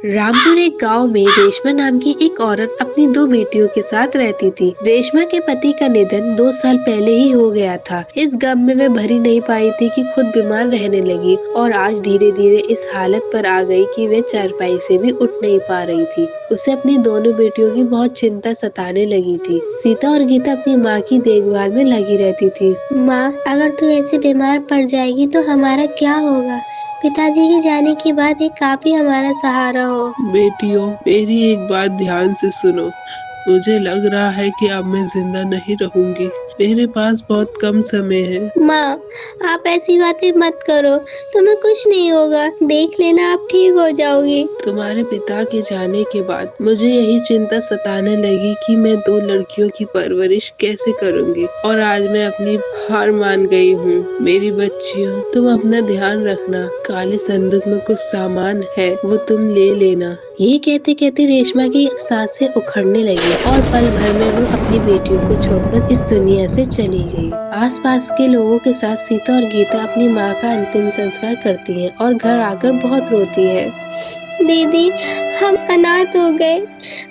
रामपुर एक गांव में रेशमा नाम की एक औरत अपनी दो बेटियों के साथ रहती थी। रेशमा के पति का निधन 2 साल पहले ही हो गया था। इस गम में वे भरी नहीं पाई थी कि खुद बीमार रहने लगी और आज धीरे धीरे इस हालत पर आ गई कि वे चारपाई से भी उठ नहीं पा रही थी। उसे अपनी दोनों बेटियों की बहुत चिंता सताने लगी थी। सीता और गीता अपनी माँ की देखभाल में लगी रहती थी। माँ, अगर तू ऐसे बीमार पड़ जाएगी तो हमारा क्या होगा? पिताजी के जाने के बाद एक आप ही हमारा सहारा हो। बेटियों, मेरी एक बात ध्यान से सुनो। मुझे लग रहा है कि अब मैं जिंदा नहीं रहूंगी। मेरे पास बहुत कम समय है। माँ, आप ऐसी बातें मत करो, तुम्हें कुछ नहीं होगा। देख लेना, आप ठीक हो जाओगी। तुम्हारे पिता के जाने के बाद मुझे यही चिंता सताने लगी कि मैं 2 लड़कियों की परवरिश कैसे करूंगी और आज मैं अपनी हार मान गई हूँ। मेरी बच्चियों, तुम अपना ध्यान रखना। काले संदूक में कुछ सामान है, वो तुम ले लेना। ये कहते कहते रेशमा की सांसें उखड़ने लगी और पल भर में वो अपनी बेटियों को छोड़कर इस दुनिया से चली गई। आसपास के लोगों के साथ सीता और गीता अपनी माँ का अंतिम संस्कार करती हैं और घर आकर बहुत रोती हैं। दीदी, हम अनाथ हो गए,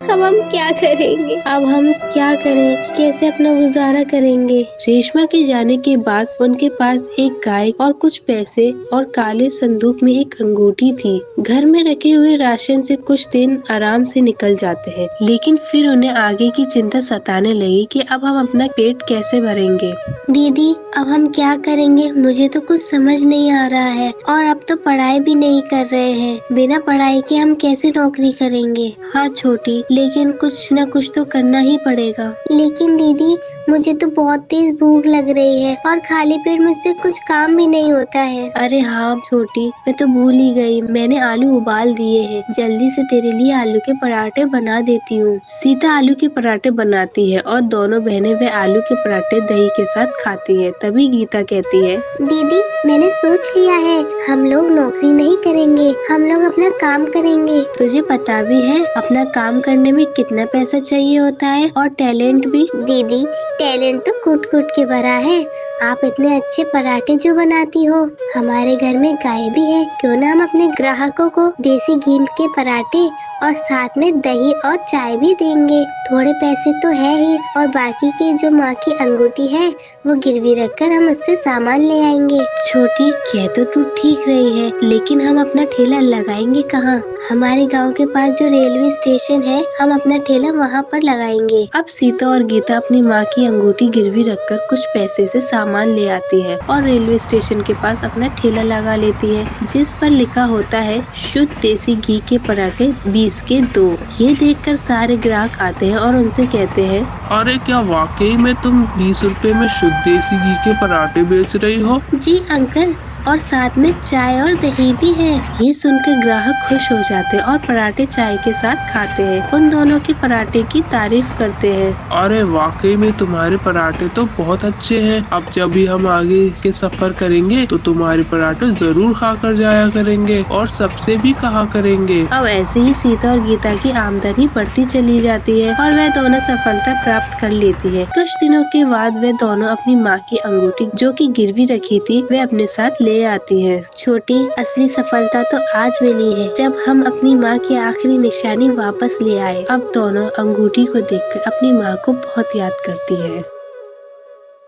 अब हम क्या करेंगे? अब हम क्या करें, कैसे अपना गुजारा करेंगे? रेशमा के जाने के बाद उनके पास एक गाय और कुछ पैसे और काले संदूक में एक अंगूठी थी। घर में रखे हुए राशन से कुछ दिन आराम से निकल जाते हैं, लेकिन फिर उन्हें आगे की चिंता सताने लगी कि अब हम अपना पेट कैसे भरेंगे। दीदी, अब हम क्या करेंगे? मुझे तो कुछ समझ नहीं आ रहा है। और अब तो पढ़ाई भी नहीं कर रहे हैं। बिना पढ़ाई के हम कैसे नौकरी करेंगे? हाँ छोटी, लेकिन कुछ न कुछ तो करना ही पड़ेगा। लेकिन दीदी, मुझे तो बहुत तेज भूख लग रही है और खाली पेट मुझसे कुछ काम भी नहीं होता है। अरे हाँ छोटी, मैं तो भूल ही गई। मैंने आलू उबाल दिए हैं, जल्दी से तेरे लिए आलू के पराठे बना देती हूँ। सीता आलू के पराठे बनाती है और दोनों बहनें वे आलू के पराठे दही के साथ खाती है। तभी गीता कहती है, दीदी, मैंने सोच लिया है, हम लोग नौकरी नहीं करेंगे, हम लोग अपना काम करेंगे। तुझे पता भी है अपना काम करने में कितना पैसा चाहिए होता है और टैलेंट भी। दीदी, टैलेंट तो कूट कूट के भरा है। आप इतने अच्छे पराठे जो बनाती हो, हमारे घर में गाय भी है, क्यों ना हम अपने ग्राहकों को देसी घी के पराठे और साथ में दही और चाय भी देंगे। थोड़े पैसे तो है ही और बाकी की जो माँ की अंगूठी है वो गिरवी रखकर हम उससे सामान ले आएंगे। छोटी, कह तो तू ठीक रही है, लेकिन हम अपना ठेला लगाएंगे कहाँ? हमारे गांव के पास जो रेलवे स्टेशन है, हम अपना ठेला वहाँ पर लगाएंगे। अब सीता और गीता अपनी माँ की अंगूठी गिरवी रखकर कुछ पैसे से सामान ले आती है और रेलवे स्टेशन के पास अपना ठेला लगा लेती है, जिस पर लिखा होता है शुद्ध देसी घी के पराठे 20 के 2। ये देखकर सारे ग्राहक आते हैं और उनसे कहते हैं, अरे क्या वाकई में तुम 20 रुपए में शुद्ध देसी घी के पराठे बेच रही हो? जी अंकल, और साथ में चाय और दही भी है। ये सुनकर ग्राहक खुश हो जाते हैं और पराठे चाय के साथ खाते हैं। उन दोनों के पराठे की तारीफ करते हैं। अरे वाकई में तुम्हारे पराठे तो बहुत अच्छे हैं। अब जब भी हम आगे के सफर करेंगे तो तुम्हारे पराठे जरूर खाकर जाया करेंगे और सबसे भी कहा करेंगे। अब ऐसे ही सीता और गीता की आमदनी बढ़ती चली जाती है और वह दोनों सफलता प्राप्त कर लेती है। कुछ दिनों के बाद वे दोनों अपनी माँ की अंगूठी जो कि गिरवी रखी थी वे अपने साथ ले आती है। छोटी, असली सफलता तो आज मिली है, जब हम अपनी माँ की आखिरी निशानी वापस ले आए। अब दोनों अंगूठी को देखकर अपनी माँ को बहुत याद करती है।